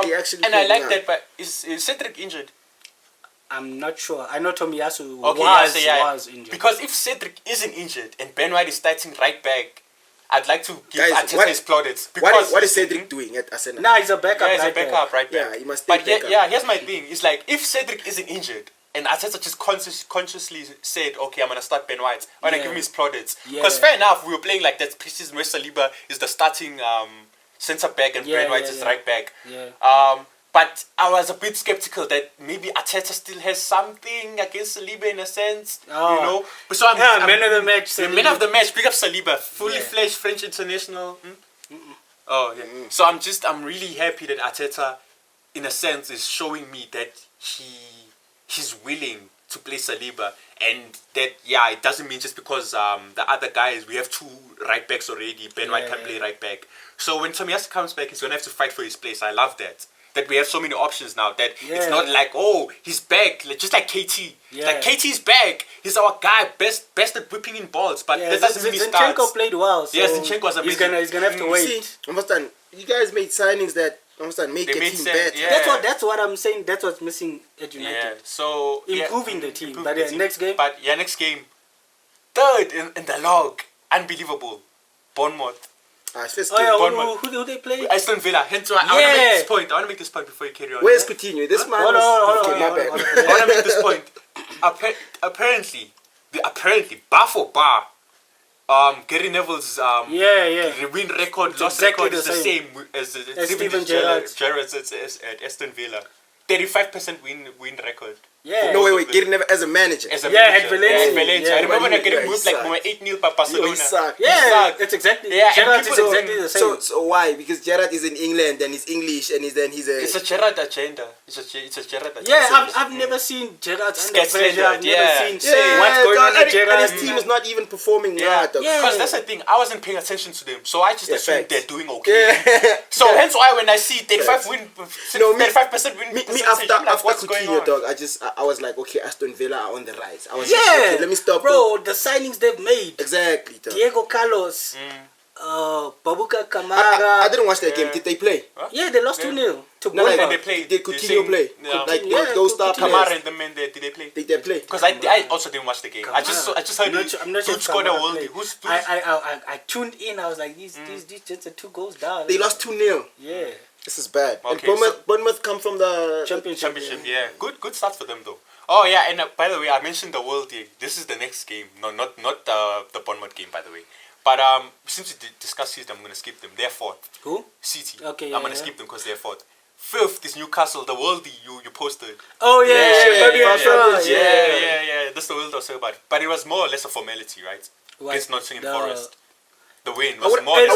he actually. And I like that, but is Cedric injured? I'm not sure. I know Tomiyasu was injured. Because if Cedric isn't injured and Ben White is starting right back, I'd like to give Arteta his plaudits. What is Cedric doing at Arsenal? Nah, he's a backup. He's a backup right back. Yeah, he must. But here's my thing. It's like if Cedric isn't injured and Arteta just consciously said, okay, I'm gonna start Ben White, I'm gonna give him his plaudits. Because fair enough, we were playing like that preseason where Saliba is the starting centre back and Ben White is right back. But I was a bit skeptical that maybe Arteta still has something against Saliba in a sense, you know. So I'm man of the match. Man of the match. Pick up Saliba, fully fledged French international. So I'm really happy that Arteta, in a sense, is showing me that he's willing to play Saliba, and that it doesn't mean just because the other guys, we have two right backs already. Ben White can play right back. So when Tomiyasu comes back, he's gonna have to fight for his place. I love that. That we have so many options now. That it's not like, oh, he's back, just like KT. Like KT's back. He's our guy, best at whipping in balls. But that doesn't mean he starts. Zinchenko played well. So Zinchenko was amazing. He's gonna have to wait. See, understand? You guys made signings that make the team better. That's what I'm saying. That's what's missing at United. Yeah. So improving the team. But next game. But next game, third in the log, unbelievable. Bournemouth. Who they play? Aston Villa. Hence why I want to make this point before you carry on. Where's Coutinho? This man. Hold on. I want to make this point. Apparently, bar for bar, Gary Neville's win record, loss record is the same as Steven Gerrard's at Aston Villa. 35% win record. Yeah. No, wait. Gary Neville as a manager. At Valencia. I remember when I getting moved like 8-0 by Barcelona. He sucked. It's exactly. Gerrard is exactly the same. So why? Because Gerrard is in England and he's English and he's a. It's a Gerrard agenda. It's a Gerrard agenda. Yeah, I've never seen Gerrard under pressure. I've never seen what's going on at Gerrard. And his team is not even performing right. Because that's the thing. I wasn't paying attention to them, so I just assumed they're doing okay. So hence why when I see 35% win, me after Coutinho, dog, I was like, okay, Aston Villa are on the rise. I was okay, let me stop. Bro, the signings they've made. Exactly. Dog. Diego Carlos, Babuka Kamara. I didn't watch that game. Did they play? Huh? Yeah, they lost 2-0 to Bournemouth. They played. Did Coutinho play? Those star players. Kamara and the men there, did they play? Did they play? Because I also didn't watch the game. I just heard who scored a worldie. I tuned in. I was like, these just are 2 goals down. They lost 2-0. Yeah. This is bad. Okay, and Bournemouth come from the Championship. Yeah, good start for them though. Oh yeah, and by the way, I mentioned the World League. This is the next game. No, not the Bournemouth game, by the way. But since we discussed City, I'm gonna skip them. They're fourth. Who? City. Okay, I'm gonna skip them because they're fourth. Fifth is Newcastle. The Worldie you posted. Oh yeah. That's the World I was saying about. But it was more or less a formality, right? Against Nottingham Forest. The win was more. I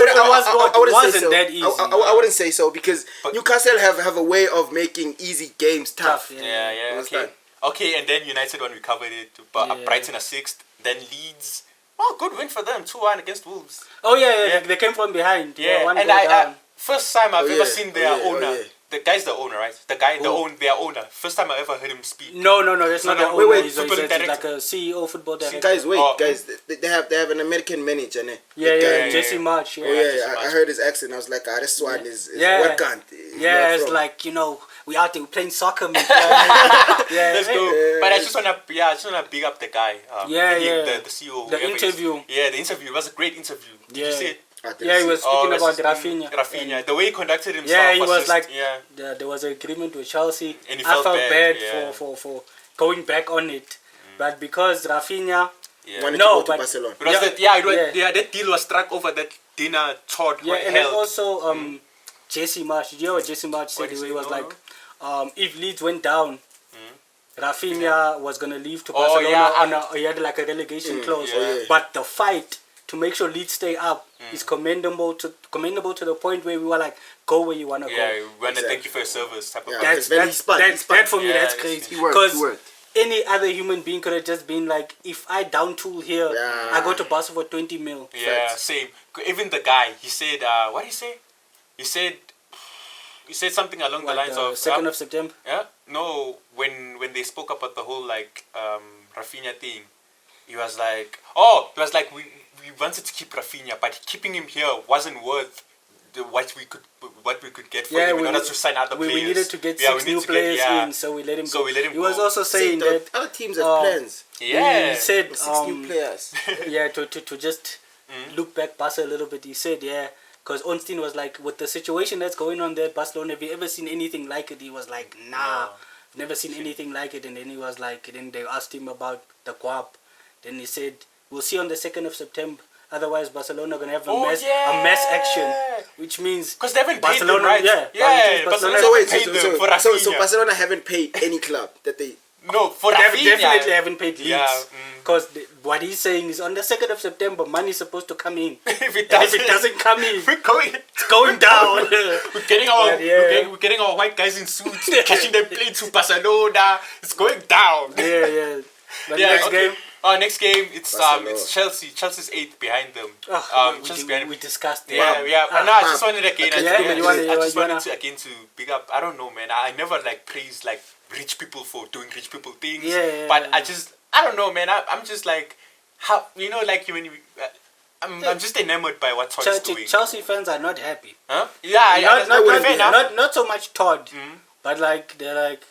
wasn't that easy. I wouldn't say so because Newcastle have a way of making easy games tough. Yeah. Okay, and then United when we covered it. Brighton are sixth. Then Leeds. Oh, good win for them. 2-1 against Wolves. Oh yeah. They came from behind. Yeah, and I first time I've ever seen their owner. Oh, yeah. The guy's the owner, right? The guy, their owner. First time I ever heard him speak. No, that's not the owner. Wait, he's like a CEO, football director. Guys, they have an American manager, ne? Yeah, Jesse March. Yeah. I heard his accent. I was like, this one is yeah. Wakant. It's like, we out there playing soccer, man. Let's go. But I just wanna big up the guy. The CEO. The interview. The interview was a great interview. Did you see it? Yeah, he was speaking about Rafinha. The way he conducted himself. Yeah, he was like, there was an agreement with Chelsea. And I felt bad for going back on it. But because Rafinha wanted to go to Barcelona. That deal was struck over that dinner chart. Yeah, and then also Jesse March. Did you know what Jesse March said? He was like, if Leeds went down, Rafinha was going to leave to Barcelona. He had like a relegation clause. But the fight to make sure Leeds stay up is commendable to the point where we were like, go where you want to go. Yeah, we want to thank you for your service. Type of that for me, that's crazy. Because any other human being could have just been like, if I down tool here, I go to Barca for 20 mil. Yeah, same. Even the guy, he said, what did he say? He said something along the lines of 2nd of September. Yeah, no. When they spoke about the whole like Rafinha thing, he was like, we wanted to keep Rafinha, but keeping him here wasn't worth what we could get for him in order to sign other players. We needed to get 6 new players in, so we let him go. He was also saying that other teams have plans. Yeah, he said 6 new players. to just look back Barca a little bit. He said because Ornstein was like, with the situation that's going on there at Barcelona, have you ever seen anything like it? He was like, nah, never seen anything like it. And then he was like, then they asked him about the Guap. Then he said, we'll see on the 2nd of September. Otherwise, Barcelona are going to have a mass action. Which means... Because they haven't Barcelona, paid them, right? Barcelona So Barcelona haven't paid any club that they... No, for they Rafinha. definitely haven't paid Leeds. Because what he's saying is on the 2nd of September, money is supposed to come in. If it doesn't come in, it's going down. We're getting our white guys in suits, catching them playing to Barcelona. It's going down. But next game... next game, it's Chelsea. Chelsea's 8th behind them. We discussed it. I just wanted again to pick up. I don't know, man. I never like praise like rich people for doing rich people things. But I don't know, man. I'm just like, how like when you. I'm just enamored by what Todd is doing. Chelsea fans are not happy. Huh? Not so much Todd, but like they're like,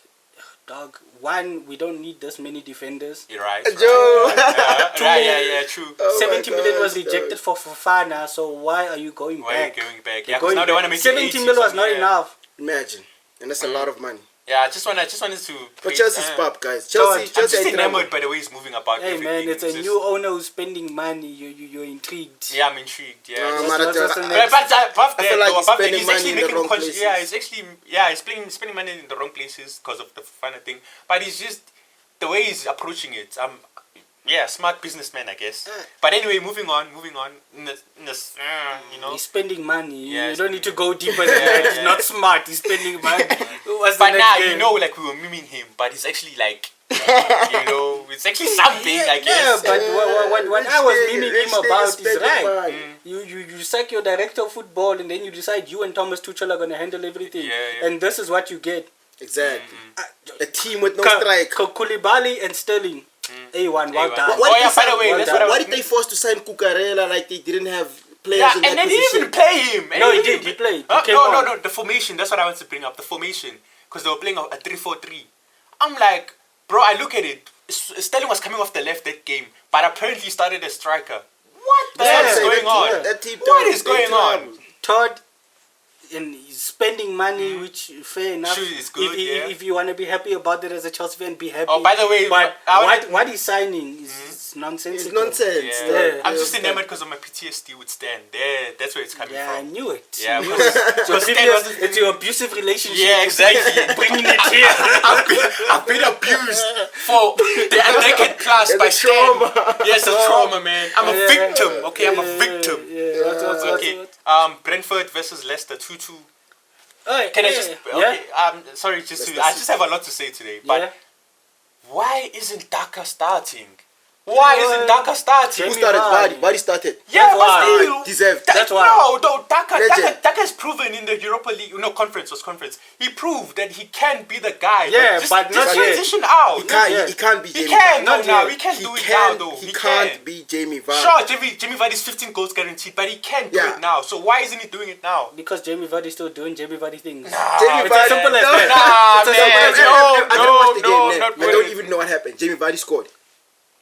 dog. One, we don't need this many defenders. You're right. True. 70 million was rejected for Fofana, so why are you going back? Why are you going back? Yeah, because now they want to make 70 million was not enough. Imagine, and that's a lot of money. Yeah, I just wanted to. But Chelsea's pop, guys. I'm just enamored by the way he's moving about. Hey man, it's a new owner who's spending money. You're intrigued. Yeah, I'm intrigued. Yeah. I feel like he's spending money in the wrong places. He's spending money in the wrong places because of the final thing. But it's just the way he's approaching it. Smart businessman, I guess. But anyway, moving on. He's spending money. You don't need to go deeper than that. He's not smart. He's spending money. But now, like we were miming him, but it's actually like, it's actually something, I guess. Yeah, but what I was miming him about is right. You sack your director of football and then you decide you and Thomas Tuchel are going to handle everything. And this is what you get. Exactly. A team with no strike. Koulibaly and Sterling. A1, well done. By the way, why did they force to sign Cucurella like they didn't have players in that and they position? didn't even play him. No, he did. He played. No. The formation. That's what I want to bring up. The formation. Because they were playing a 3-4-3. I'm like, bro, I look at it. Sterling was coming off the left that game. But apparently he started as striker. What the hell is going on? What is going on? Todd, and he's spending money, which fair enough. Sure, it's good, if you want to be happy about it as a Chelsea fan, be happy. Oh, by the way, but what he's signing is nonsensical. It's nonsense. Yeah. I'm just enamored because of my PTSD with Stan. That's where it's coming from. Yeah, I knew it. Yeah, because it's your abusive relationship. Yeah, exactly. Bringing it here. I've been abused for a decade plus by Stan. Yeah, it's a trauma, man. I'm a victim. Okay, I'm a victim. Okay. Brentford versus Leicester 2-2. Can I just? Okay. Sorry, I just have a lot to say today. But why isn't Daka starting? Why isn't Daka starting? Who started? Vardy started. Yeah, but still deserved. That's why. No, Daka has proven in the Europa League, conference. He proved that he can be the guy. Yeah, but not transition out. He can't be Jamie. He can Vardy. now. He can do it now, though. He can't be Jamie Vardy. Sure, Jamie Vardy's 15 goals guaranteed, but he can't do it now. So why isn't he doing it now? Because Jamie Vardy's still doing Jamie Vardy things. Jamie Vardy. It's as simple as that. I don't watch the game, man. I don't even know what happened. Jamie Vardy scored.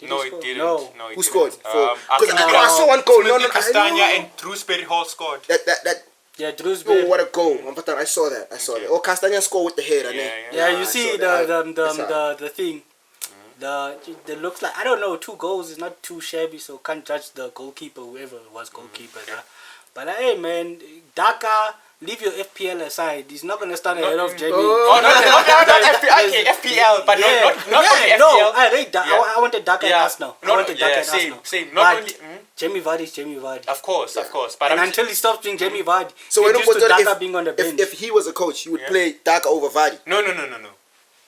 No, it didn't. No. Who scored? Because I saw one goal. No, Castagna and Drewsbury Hall scored. Yeah, Drewsbury. Oh, what a goal! I saw that. Oh, Castagna scored with the head. Yeah, you see the thing. The looks like, I don't know, 2 goals is not too shabby, so can't judge the goalkeeper, whoever was goalkeeper. But hey, man, Daka. Leave your FPL aside. He's not gonna start ahead of Jamie. Not FPL. Okay, FPL, but not only FPL. No, I wanted Daka in Arsenal. Same. Not only Jamie Vardy is Jamie Vardy. Of course. But until he stops being Jamie Vardy, so when Daka being on the bench. If he was a coach, he would play Daka over Vardy. No.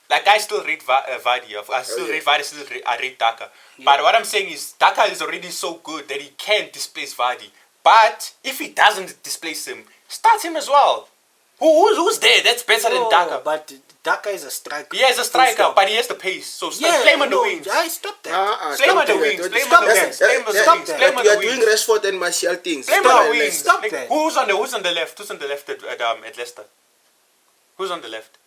Like, I still rate Vardy. I still rate Vardy. I rate Daka. But what I'm saying is, Daka is already so good that he can displace Vardy. But if he doesn't displace him, start him as well. Who's there that's better than Daka? But Daka is a striker. Yeah, he's a striker, but he has the pace. So play him on the wings. Stop that. Play him on the wings. You are doing Rashford and Martial things. Play him on the wings. Stop that. Who's on the left? Who's on the left at Leicester? Who's on the left?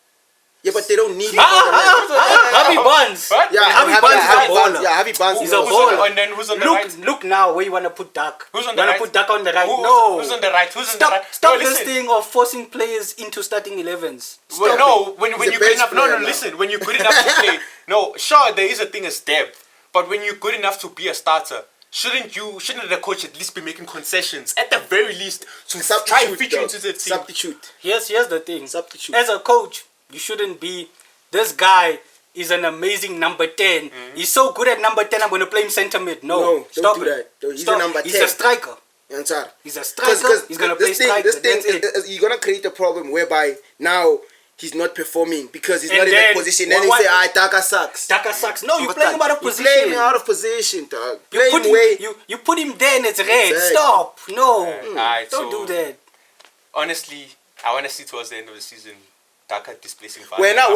Yeah, but they don't need him. Harvey Barnes. What? Yeah, Harvey Barnes is a baller. Yeah, Harvey Barnes is a baller. And then who's on the right? Look now where you want to put Dak. Who's on the right? You want to put Dak on the right? No. Who's on the right? Stop this thing of forcing players into starting 11s. When you're good enough. Listen. When you're good enough to play. No, sure, there is a thing as depth. But when you're good enough to be a starter, shouldn't the coach at least be making concessions at the very least to try and feature into the team? Substitute. Here's the thing. Substitute. As a coach, you shouldn't be. This guy is an amazing number 10. He's so good at number 10, I'm going to play him centre mid. No, stop don't do that. He's a number 10. He's a striker. He's a striker. He's going to play striker. This thing you're going to create a problem whereby now he's not performing because he's not in that position. Then he say, Daka sucks. Daka sucks. No, you play him out of position. You play him out of position, dog. You put him there and it's red. Exactly. Stop. No. Don't do that. Honestly, I want to see towards the end of the season Daka displacing Vardy. We're not.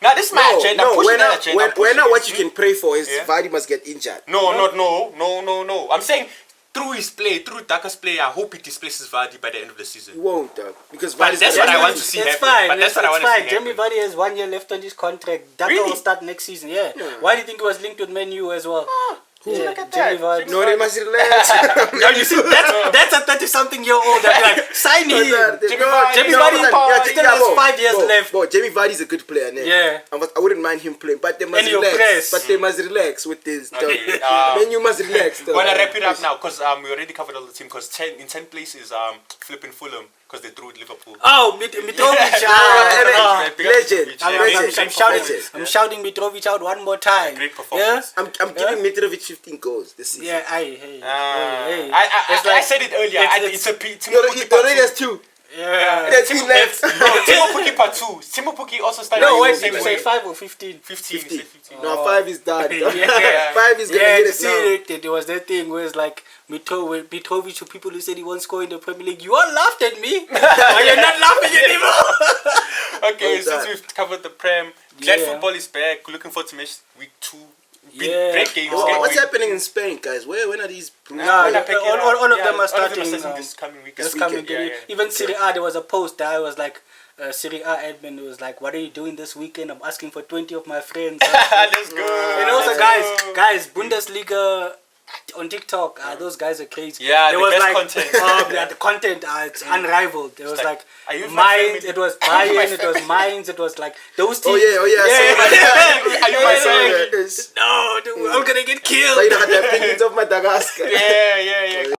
Now this is my agenda. We're not what you can pray for is Vardy must get injured. No. I'm saying through his play, through Daka's play, I hope he displaces Vardy by the end of the season. He won't, dog. Because that's what I want to see happen. But that's what I want to see happen. Jamie Vardy has 1 year left on his contract. Daka will start next season. Yeah. Why do you think he was linked with Man U as well? Look at that. No, they must relax. No, you see, that's a 30-something-year-old that like, sign him. Jamie Vardy still has 5 years left. But Jamie Vardy is a good player. Yeah. I wouldn't mind him playing, but they must relax. But they must relax with this. Then you must relax. Want to wrap it up now because we already covered all the team. Because in 10 places, flipping Fulham because they drew Liverpool. Oh, Mitrovic. Legend. I'm shouting Mitrovic out one more time. Great performance. I'm giving Mitrovic 15 goals this season. Yeah, I said it earlier. It's a He already has 2. Yeah. Timo Pukki part 2. Timo Pukki also started. No, wait, did you say 5 or 15? 15. No, 5 is done. 5 is gonna hit it now. There was that thing where it's like Mitrovic to people who said he won't score in the Premier League. You all laughed at me, but you're not laughing anymore. Okay, since we've covered the Prem, glad football is back. Looking forward to match week 2. Great games. What's happening in Spain, guys? When are these? All of them are starting this coming week. Even Serie A, there was a post that I was like, Serie A admin was like, "What are you doing this weekend? I'm asking for 20 of my friends." Let's go. And also, guys, Bundesliga on TikTok, those guys are crazy. Yeah, there the was best like, content. The content, it's unrivaled. It was like are you Mines, it was Bayern, it was Mines, it was like those teams. Oh yeah. Are you my son? No, dude, I'm gonna get killed. Like the penguins of Madagascar. Yeah.